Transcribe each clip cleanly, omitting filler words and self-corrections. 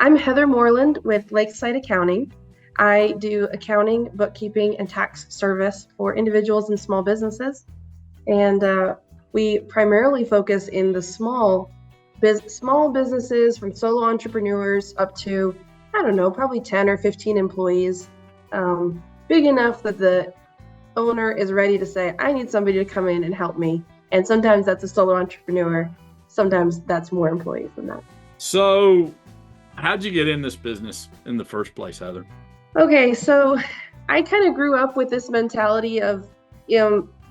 I'm Heather Moreland with Lakeside Accounting. I do accounting, bookkeeping, and tax service for individuals and small businesses. And we primarily focus in the small businesses from solo entrepreneurs up to, I don't know, probably 10 or 15 employees, big enough that the owner is ready to say, I need somebody to come in and help me. And sometimes that's a solo entrepreneur. Sometimes that's more employees than that. So how'd you get in this business in the first place, Heather? Okay, so I kind of grew up with this mentality of,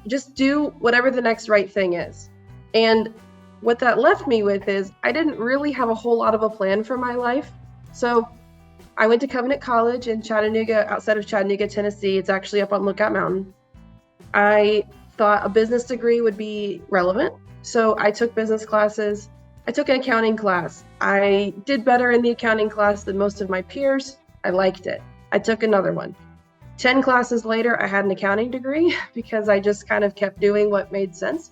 just do whatever the next right thing is. And what that left me with is I didn't really have a whole lot of a plan for my life. So I went to Covenant College in Chattanooga, outside of Chattanooga, Tennessee. It's actually up on Lookout Mountain. I thought a business degree would be relevant. So I took business classes. I took an accounting class. I did better in the accounting class than most of my peers. I liked it. I took another one. 10 classes later, I had an accounting degree because I just kind of kept doing what made sense.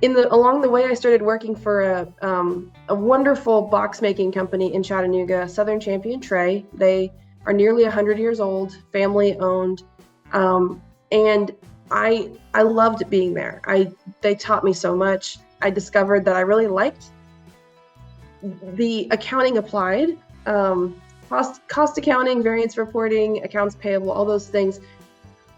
Along the way, I started working for a wonderful box making company in Chattanooga, Southern Champion Tray. They are nearly 100 years old, family owned, and I loved being there. They taught me so much. I discovered that I really liked the accounting applied, cost accounting, variance reporting, accounts payable, all those things.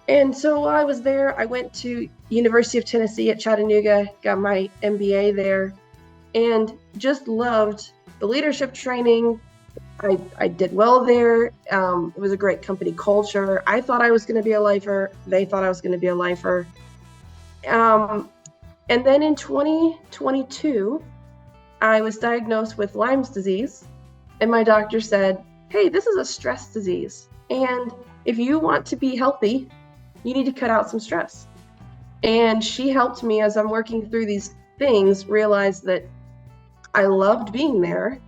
And so while I was there, I went to University of Tennessee at Chattanooga, got my MBA there, and just loved the leadership training. I did well there. It was a great company culture. I thought I was going to be a lifer. They thought I was going to be a lifer. And then in 2022, I was diagnosed with Lyme's disease, and my doctor said, hey, this is a stress disease. And if you want to be healthy, you need to cut out some stress. And she helped me as I'm working through these things, realize that I loved being there,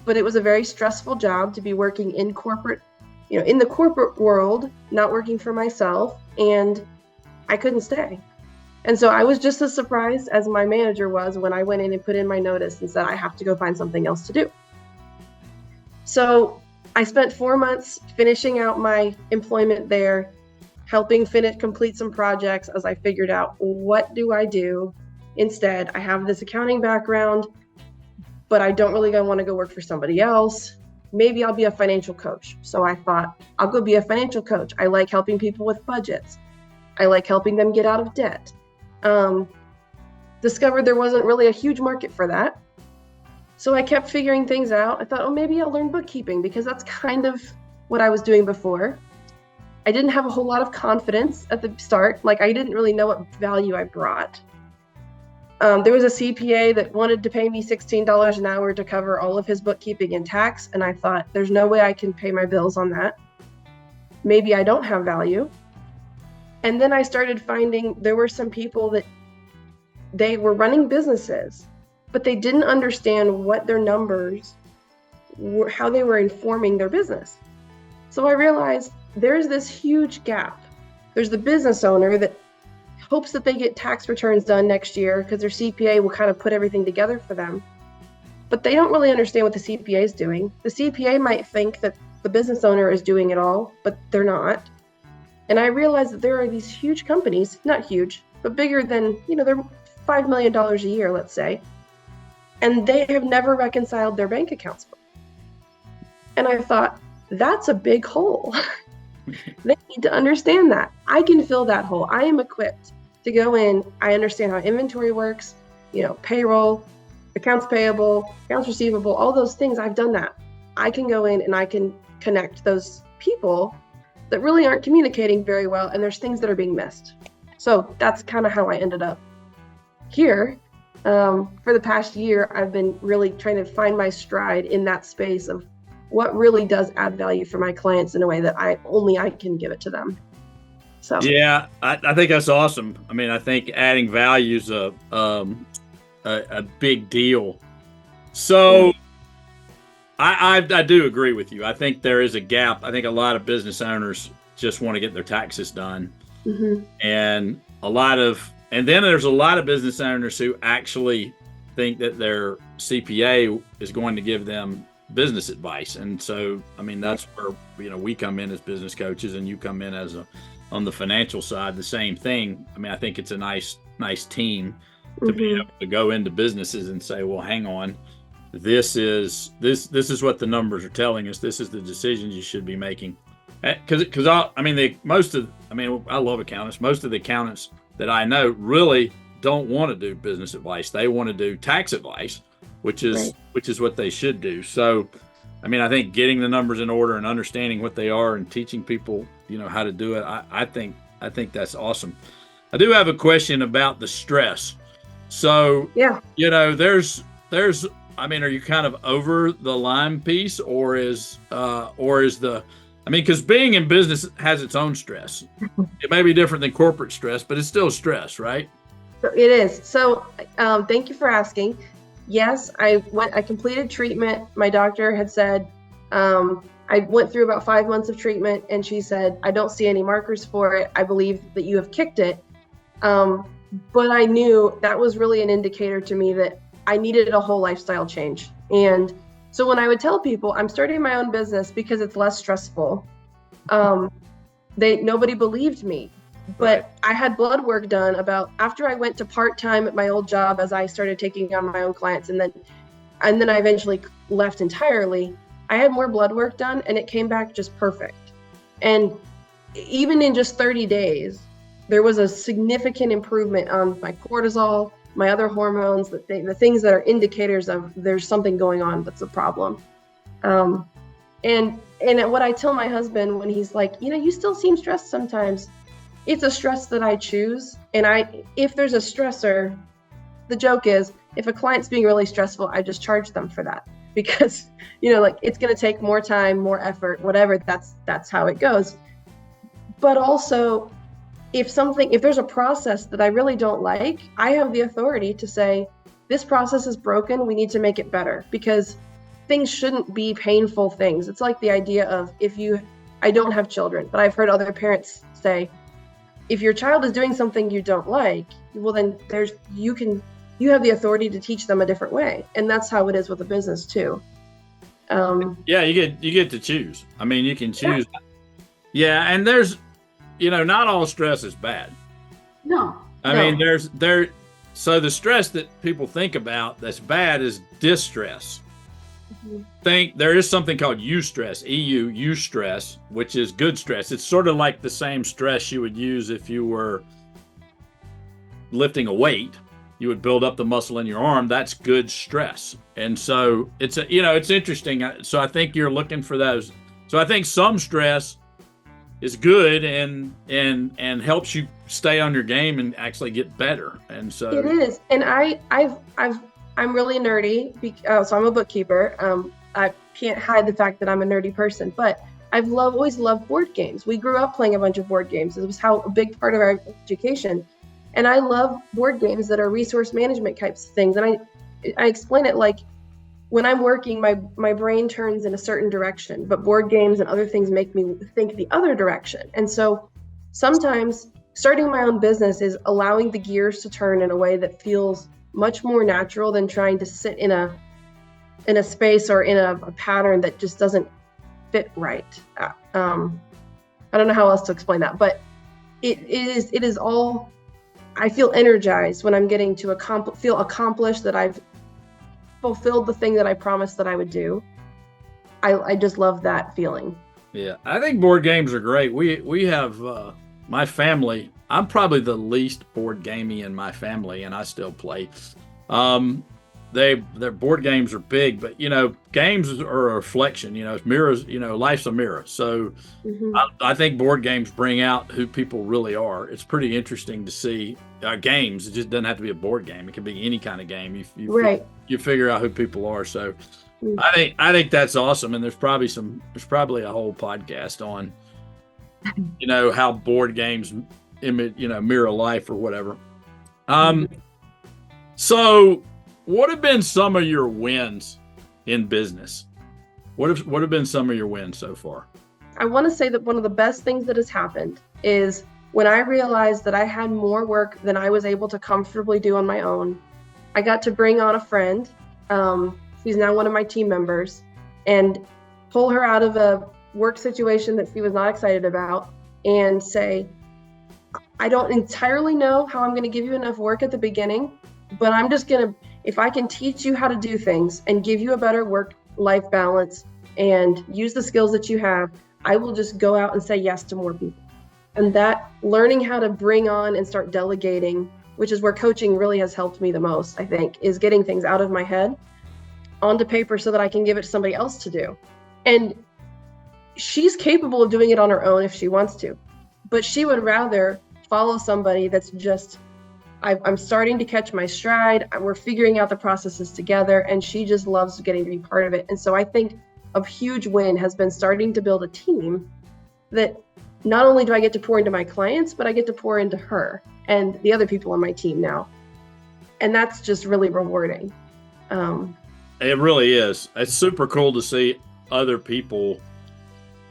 but it was a very stressful job to be working in corporate, in the corporate world, not working for myself, and I couldn't stay. And so I was just as surprised as my manager was when I went in and put in my notice and said, I have to go find something else to do. So I spent 4 months finishing out my employment there, helping complete some projects as I figured out, what do I do instead? I have this accounting background, but I don't really want to go work for somebody else. Maybe I'll be a financial coach. So I thought, I'll go be a financial coach. I like helping people with budgets. I like helping them get out of debt. Discovered there wasn't really a huge market for that. So I kept figuring things out. I thought, oh, maybe I'll learn bookkeeping because that's kind of what I was doing before. I didn't have a whole lot of confidence at the start. Like, I didn't really know what value I brought. There was a CPA that wanted to pay me $16 an hour to cover all of his bookkeeping and tax. And I thought, there's no way I can pay my bills on that. Maybe I don't have value. And then I started finding there were some people that they were running businesses, but they didn't understand what their numbers were, how they were informing their business. So I realized there's this huge gap. There's the business owner that hopes that they get tax returns done next year because their CPA will kind of put everything together for them. But they don't really understand what the CPA is doing. The CPA might think that the business owner is doing it all, but they're not. And I realized that there are these huge companies, not huge, but bigger than, they're $5 million a year, let's say. And they have never reconciled their bank accounts. And I thought, that's a big hole. They need to understand that. I can fill that hole. I am equipped to go in. I understand how inventory works, payroll, accounts payable, accounts receivable, all those things. I've done that. I can go in and I can connect those people that really aren't communicating very well, and there's things that are being missed. So that's kind of how I ended up here. For the past year, I've been really trying to find my stride in that space of what really does add value for my clients in a way that I can give it to them. So yeah, I think that's awesome. I mean, I think adding value is a big deal. So yeah. I do agree with you. I think there is a gap. I think a lot of business owners just want to get their taxes done. Mm-hmm. And then there's a lot of business owners who actually think that their CPA is going to give them business advice. And so, I mean, that's where, we come in as business coaches, and you come in on the financial side, the same thing. I mean, I think it's a nice team to be able to go into businesses and say, well, hang on, this is what the numbers are telling us. This is the decisions you should be making. Because I love accountants. Most of the accountants that I know really don't want to do business advice. They want to do tax advice, which is what they should do. So, I mean, I think getting the numbers in order and understanding what they are and teaching people, how to do it. I think that's awesome. I do have a question about the stress. So, there's, I mean, are you kind of over the Lyme piece, or is because being in business has its own stress. It may be different than corporate stress, but it's still stress, right? It is. So, thank you for asking. Yes, I completed treatment. My doctor had said, I went through about 5 months of treatment, and she said, I don't see any markers for it. I believe that you have kicked it. But I knew that was really an indicator to me that I needed a whole lifestyle change. And so when I would tell people I'm starting my own business because it's less stressful, nobody believed me. But I had blood work done after I went to part-time at my old job, as I started taking on my own clients, and then I eventually left entirely. I had more blood work done, and it came back just perfect. And even in just 30 days, there was a significant improvement on my cortisol, my other hormones, the things that are indicators of there's something going on that's a problem. And what I tell my husband when he's like, you still seem stressed sometimes. It's a stress that I choose. And if there's a stressor, the joke is, if a client's being really stressful, I just charge them for that, because, it's going to take more time, more effort, whatever. That's how it goes. But also, if there's a process that I really don't like, I have the authority to say, this process is broken. We need to make it better, because things shouldn't be painful things. It's like the idea of I don't have children, but I've heard other parents say, if your child is doing something you don't like, well, then you have the authority to teach them a different way. And that's how it is with a business too. You get to choose. I mean, you can choose. Yeah. And there's, not all stress is bad. No. I mean, so the stress that people think about that's bad is distress. There is something called eustress, eustress, which is good stress. It's sort of like the same stress you would use if you were lifting a weight. You would build up the muscle in your arm. That's good stress. And so it's interesting. So I think you're looking for those. So I think some stress is good and helps you stay on your game and actually get better. And so it is. And I'm really nerdy, so I'm a bookkeeper. I can't hide the fact that I'm a nerdy person, but I've always loved board games. We grew up playing a bunch of board games. It was a big part of our education. And I love board games that are resource management types of things. And I explain it like, when I'm working, my brain turns in a certain direction, but board games and other things make me think the other direction. And so sometimes starting my own business is allowing the gears to turn in a way that feels much more natural than trying to sit in a space or in a pattern that just doesn't fit right. I don't know how else to explain that, but it is all, I feel energized when I'm getting to feel accomplished, that I've fulfilled the thing that I promised that I would do. I just love that feeling. Yeah, I think board games are great. We have my family. I'm probably the least board gamey in my family, and I still play. Their board games are big, but games are a reflection. It's mirrors. Life's a mirror. So I think board games bring out who people really are. It's pretty interesting to see games. It just doesn't have to be a board game. It can be any kind of game. You figure out who people are. So I think that's awesome. And there's probably a whole podcast on how board games mirror life or whatever. So what have been some of your wins in business? What have been some of your wins so far? I want to say that one of the best things that has happened is when I realized that I had more work than I was able to comfortably do on my own. I got to bring on a friend. He's now one of my team members. and pull her out of a work situation that she was not excited about and say, I don't entirely know how I'm going to give you enough work at the beginning, but I'm just going to, if I can teach you how to do things and give you a better work-life balance and use the skills that you have, I will just go out and say yes to more people. And that learning how to bring on and start delegating, which is where coaching really has helped me the most, I think, is getting things out of my head onto paper so that I can give it to somebody else to do. And she's capable of doing it on her own if she wants to, but she would rather follow somebody that's just, I'm starting to catch my stride, we're figuring out the processes together, and she just loves getting to be part of it. And so I think a huge win has been starting to build a team that not only do I get to pour into my clients, but I get to pour into her and the other people on my team now. And that's just really rewarding. It really is. It's super cool to see other people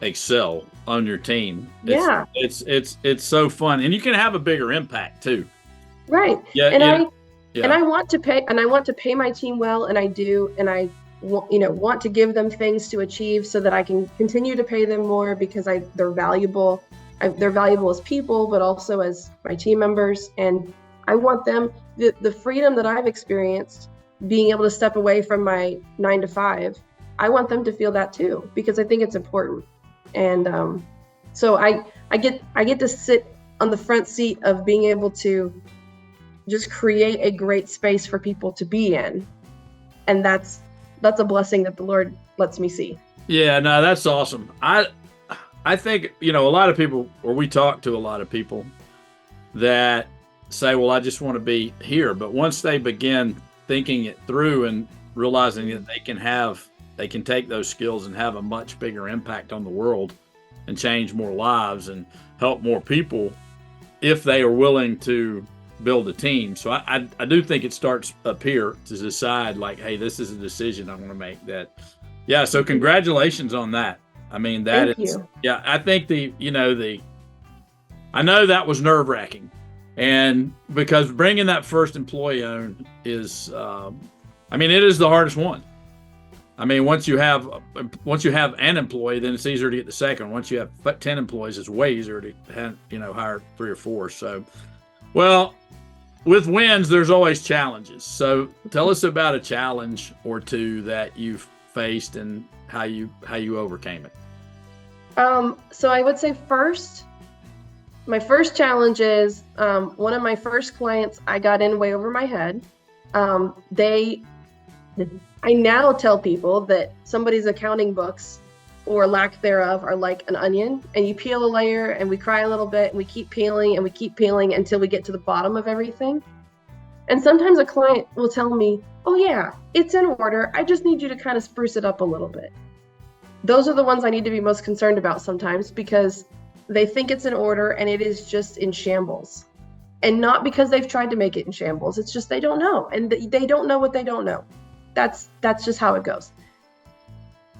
excel on your team. It's so fun, and you can have a bigger impact too. Right. Yeah. And I want to pay my team well, and I do, and I want to give them things to achieve so that I can continue to pay them more because they're valuable. They're valuable as people, but also as my team members. And I want them the freedom that I've experienced being able to step away from my 9 to 5. I want them to feel that too, because I think it's important. And so I get to sit on the front seat of being able to just create a great space for people to be in. And that's a blessing that the Lord lets me see. Yeah, no, that's awesome. I think, a lot of people, or we talk to a lot of people that say, well, I just want to be here. But once they begin thinking it through and realizing that they can take those skills and have a much bigger impact on the world and change more lives and help more people if they are willing to build a team. So I do think it starts up here to decide, like, hey, this is a decision I want to make. So congratulations on that. I mean, Thank you. Yeah, I think I know that was nerve-wracking, and because bringing that first employee on is, it is the hardest one. I mean, once you have an employee, then it's easier to get the second. Once you have 10 employees, it's way easier to hire 3 or 4. So, well, with wins, there's always challenges. So tell us about a challenge or two that you've faced and how you overcame it. So I would say my first challenge is one of my first clients, I got in way over my head. I now tell people that somebody's accounting books or lack thereof are like an onion, and you peel a layer and we cry a little bit and we keep peeling until we get to the bottom of everything. And sometimes a client will tell me, oh yeah, it's in order. I just need you to kind of spruce it up a little bit. Those are the ones I need to be most concerned about sometimes, because they think it's in order and it is just in shambles. And not because they've tried to make it in shambles. It's just they don't know. And they don't know what they don't know. That's just how it goes.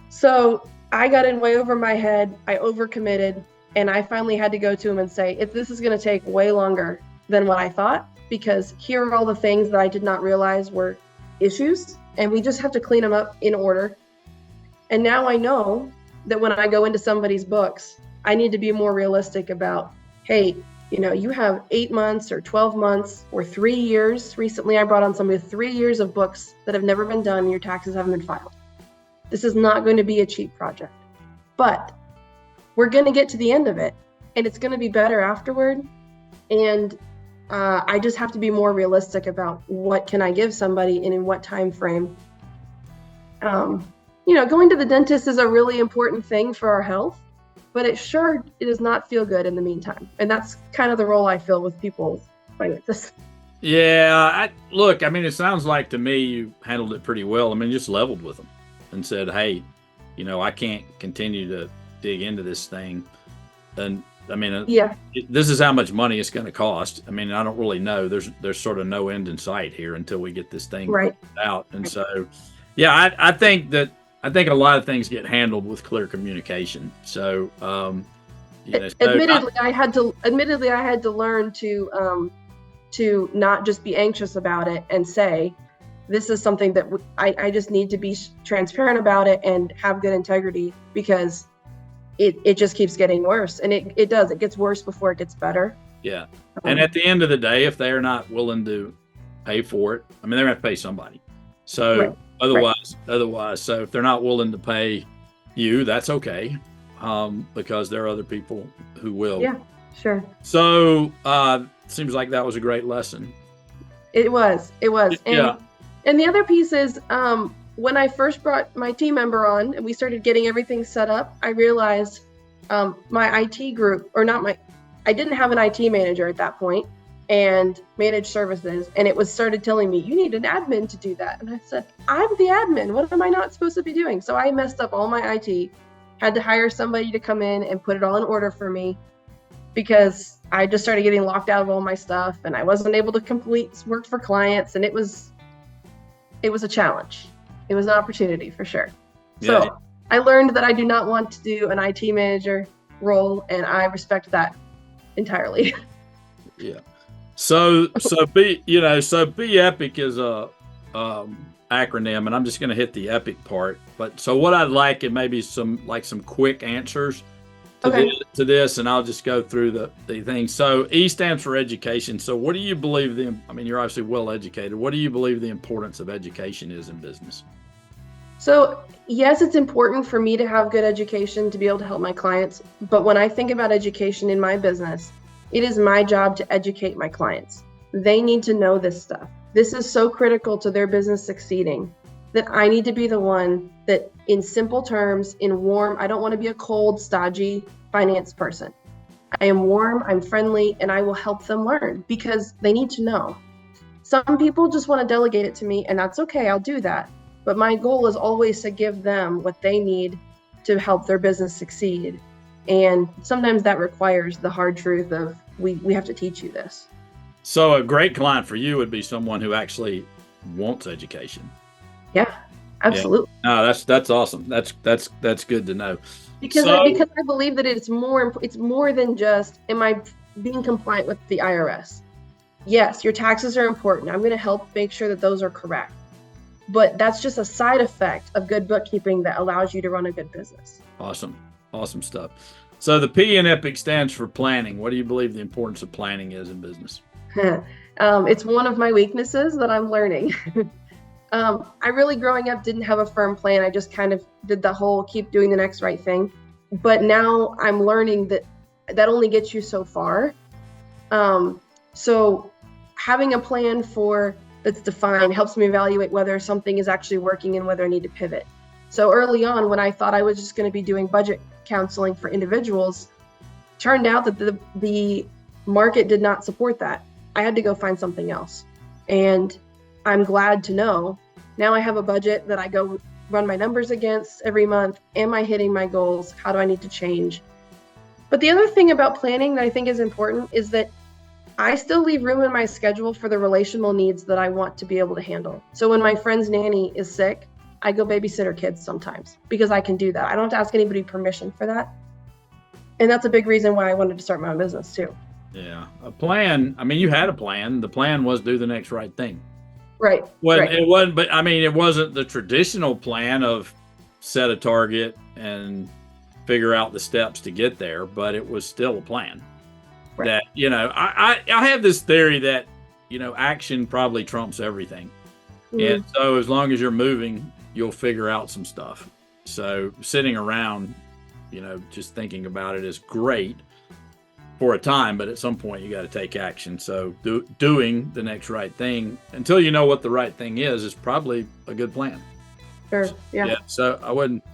So I got in way over my head. I overcommitted. And I finally had to go to him and say, if this is going to take way longer than what I thought, because here are all the things that I did not realize were issues, and we just have to clean them up in order. And now I know that when I go into somebody's books, I need to be more realistic about, hey, you have 8 months or 12 months or 3 years. Recently, I brought on somebody with 3 years of books that have never been done. Your taxes haven't been filed. This is not going to be a cheap project, but we're going to get to the end of it, and it's going to be better afterward. And I just have to be more realistic about what can I give somebody and in what time frame. Going to the dentist is a really important thing for our health, but it does not feel good in the meantime. And that's kind of the role I fill with people's finances. Yeah, it sounds like to me you handled it pretty well. Just leveled with them and said, hey, I can't continue to dig into this thing. And this is how much money it's going to cost. I don't really know. There's sort of no end in sight here until we get this thing out. And so, yeah, I think a lot of things get handled with clear communication. So, admittedly, I had to learn to not just be anxious about it and say, this is something that I just need to be transparent about it and have good integrity, because it just keeps getting worse. And it gets worse before it gets better. Yeah. And at the end of the day, if they're not willing to pay for it, I mean, they're going to have to pay somebody. So otherwise, so if they're not willing to pay you, that's okay. Because there are other people who will. Yeah, sure. So seems like that was a great lesson. It was. Yeah. And the other piece is, when I first brought my team member on and we started getting everything set up, I realized my IT group, I didn't have an IT manager at that point and managed services. And it started telling me, you need an admin to do that. And I said, I'm the admin. What am I not supposed to be doing? So I messed up all my IT, had to hire somebody to come in and put it all in order for me, because I just started getting locked out of all my stuff and I wasn't able to complete work for clients. And it was a challenge. It was an opportunity for sure. Yeah. So I learned that I do not want to do an IT manager role, and I respect that entirely. Yeah. So be EPIC is a acronym, and I'm just going to hit the EPIC part. But so what I'd like, it maybe some quick answers to this, and I'll just go through the things. So E stands for education. So what do you believe you're obviously well educated. What do you believe the importance of education is in business? So yes, it's important for me to have good education to be able to help my clients. But when I think about education in my business, it is my job to educate my clients. They need to know this stuff. This is so critical to their business succeeding that I need to be the one that, in simple terms, in warm, I don't want to be a cold, stodgy finance person. I am warm, I'm friendly, and I will help them learn because they need to know. Some people just want to delegate it to me, and that's okay, I'll do that. But my goal is always to give them what they need to help their business succeed. And sometimes that requires the hard truth of we have to teach you this. So a great client for you would be someone who actually wants education. Yeah, absolutely. Yeah. No, that's awesome. That's good to know. Because I believe that it's more than just, am I being compliant with the IRS? Yes, your taxes are important. I'm going to help make sure that those are correct. But that's just a side effect of good bookkeeping that allows you to run a good business. Awesome stuff. So the P in EPIC stands for planning. What do you believe the importance of planning is in business? It's one of my weaknesses that I'm learning. I really, growing up, didn't have a firm plan. I just kind of did the whole keep doing the next right thing. But now I'm learning that only gets you so far. So having a plan that's defined helps me evaluate whether something is actually working and whether I need to pivot. So early on, when I thought I was just going to be doing budget counseling for individuals, turned out that the market did not support that. I had to go find something else. And I'm glad to know now I have a budget that I go run my numbers against every month. Am I hitting my goals? How do I need to change? But the other thing about planning that I think is important is that I still leave room in my schedule for the relational needs that I want to be able to handle. So when my friend's nanny is sick, I go babysit her kids sometimes because I can do that. I don't have to ask anybody permission for that. And that's a big reason why I wanted to start my own business too. Yeah. A plan. I mean, you had a plan. The plan was do the next right thing. Right. It wasn't, but I mean, it wasn't the traditional plan of set a target and figure out the steps to get there, but it was still a plan. Right. That, I have this theory that, action probably trumps everything. Mm-hmm. And so as long as you're moving, you'll figure out some stuff. So sitting around, just thinking about it is great for a time, but at some point you got to take action. So doing the next right thing until you know what the right thing is probably a good plan. Sure. Yeah. So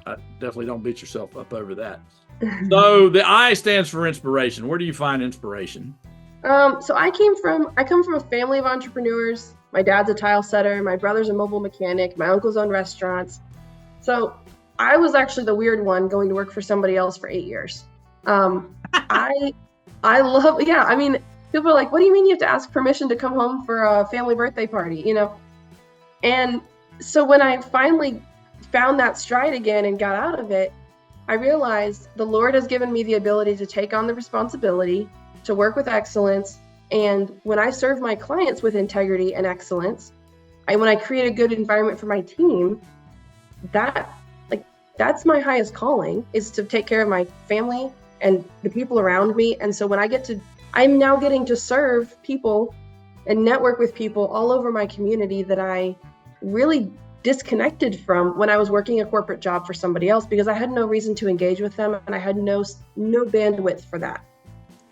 I definitely don't beat yourself up over that. So the I stands for inspiration. Where do you find inspiration? So I come from a family of entrepreneurs. My dad's a tile setter. My brother's a mobile mechanic. My uncle's own restaurants. So I was actually the weird one going to work for somebody else for 8 years. I love, I mean, people are like, what do you mean you have to ask permission to come home for a family birthday party, And so when I finally found that stride again and got out of it, I realized the Lord has given me the ability to take on the responsibility, to work with excellence. And when I serve my clients with integrity and excellence, when I create a good environment for my team, that's my highest calling, is to take care of my family and the people around me. And so when I'm now getting to serve people and network with people all over my community that I really disconnected from when I was working a corporate job for somebody else, because I had no reason to engage with them and I had no bandwidth for that.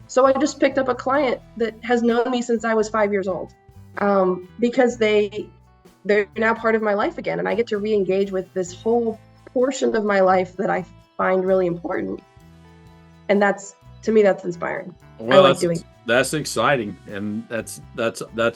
So I just picked up a client that has known me since I was 5 years old, because they're now part of my life again, and I get to re-engage with this whole portion of my life that I find really important. And to me, that's inspiring. Well, that's exciting, and that's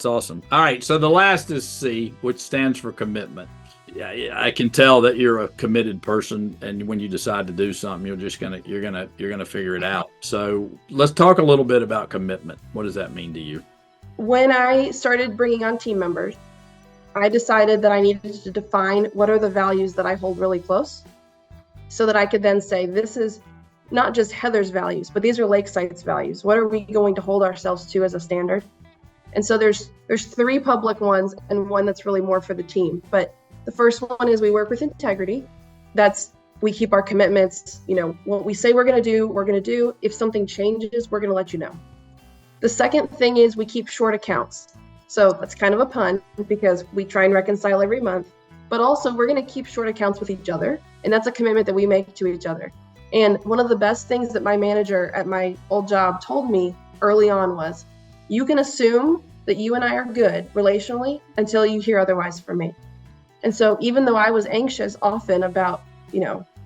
awesome. All right, so the last is C, which stands for commitment. Yeah, I can tell that you're a committed person, and when you decide to do something, you're gonna figure it out. So let's talk a little bit about commitment. What does that mean to you? When I started bringing on team members, I decided that I needed to define what are the values that I hold really close, so that I could then say, this is not just Heather's values, but these are Lakeside's values. What are we going to hold ourselves to as a standard? And so there's 3 public ones and one that's really more for the team. But the first one is we work with integrity. We keep our commitments. What we say we're going to do, we're going to do. If something changes, we're going to let you know. The second thing is we keep short accounts. So that's kind of a pun, because we try and reconcile every month, but also we're going to keep short accounts with each other. And that's a commitment that we make to each other. And one of the best things that my manager at my old job told me early on was, you can assume that you and I are good relationally until you hear otherwise from me. And so even though I was anxious often about,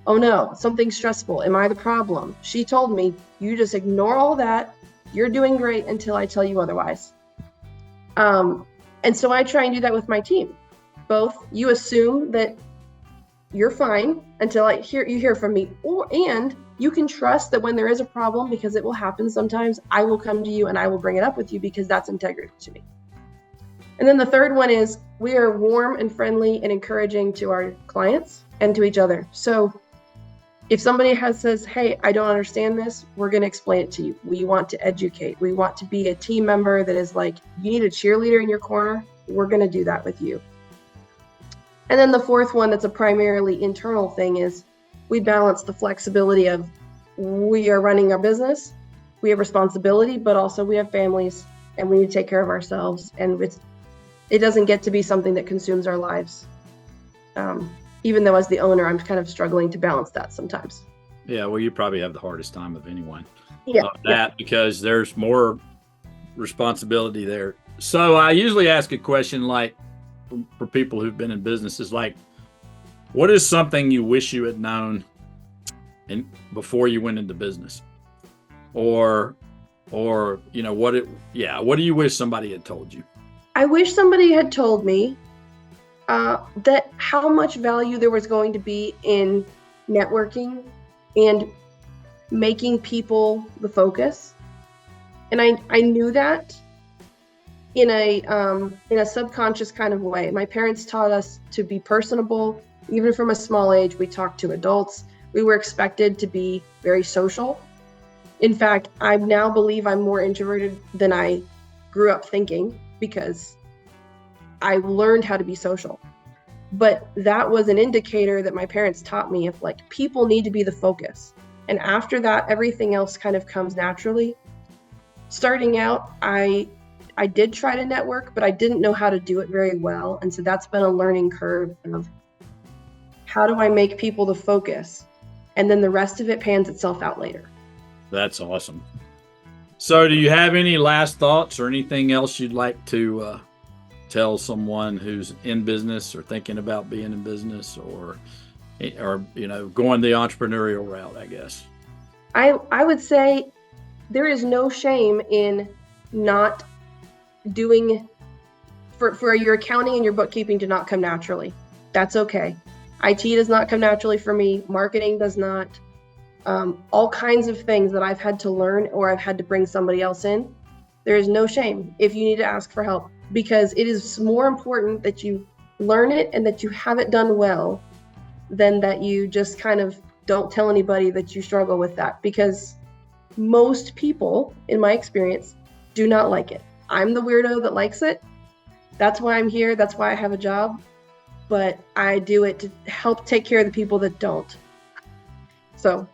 oh no, something's stressful, am I the problem? She told me, you just ignore all that. You're doing great until I tell you otherwise. And so I try and do that with my team. Both, you assume that you're fine until you hear from me, and you can trust that when there is a problem, because it will happen sometimes, I will come to you and I will bring it up with you, because that's integrity to me. And then the third one is we are warm and friendly and encouraging to our clients and to each other. So if somebody says, hey, I don't understand this, we're going to explain it to you. We want to educate. We want to be a team member that is like, you need a cheerleader in your corner, we're going to do that with you. And then the fourth one, that's a primarily internal thing, is we balance the flexibility of, we are running our business, we have responsibility, but also we have families and we need to take care of ourselves. And it doesn't get to be something that consumes our lives. Even though as the owner, I'm kind of struggling to balance that sometimes. Yeah, well, you probably have the hardest time of anyone. Yeah. Because there's more responsibility there. So I usually ask a question like, for people who've been in businesses, like, what is something you wish you had known before you went into business? Or what do you wish somebody had told you? I wish somebody had told me that how much value there was going to be in networking and making people the focus. And I knew that in a subconscious kind of way. My parents taught us to be personable. Even from a small age, we talked to adults. We were expected to be very social. In fact, I now believe I'm more introverted than I grew up thinking, because I learned how to be social. But that was an indicator that my parents taught me of, like, people need to be the focus. And after that, everything else kind of comes naturally. Starting out, I did try to network, but I didn't know how to do it very well. And so that's been a learning curve of, how do I make people the focus? And then the rest of it pans itself out later. That's awesome. So do you have any last thoughts or anything else you'd like to tell someone who's in business or thinking about being in business, or going the entrepreneurial route, I guess? I would say there is no shame in not doing for your accounting and your bookkeeping to not come naturally. That's okay. IT does not come naturally for me. Marketing does not. All kinds of things that I've had to learn, or I've had to bring somebody else in. There is no shame if you need to ask for help, because it is more important that you learn it and that you have it done well than that you just kind of don't tell anybody that you struggle with that, because most people, in my experience, do not like it. I'm the weirdo that likes it. That's why I'm here. That's why I have a job. But I do it to help take care of the people that don't. So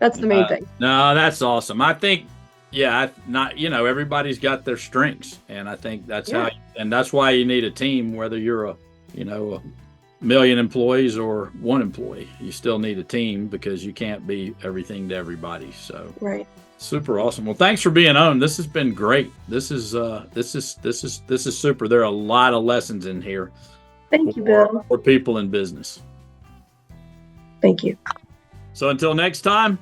that's the main thing. No, that's awesome. I think, everybody's got their strengths. And I think that's and that's why you need a team, whether you're a million employees or one employee. You still need a team because you can't be everything to everybody. So right. Super awesome. Well, thanks for being on. This has been great. This is super. There are a lot of lessons in here. Thank you, Bill. For people in business. Thank you. So until next time,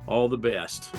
all the best.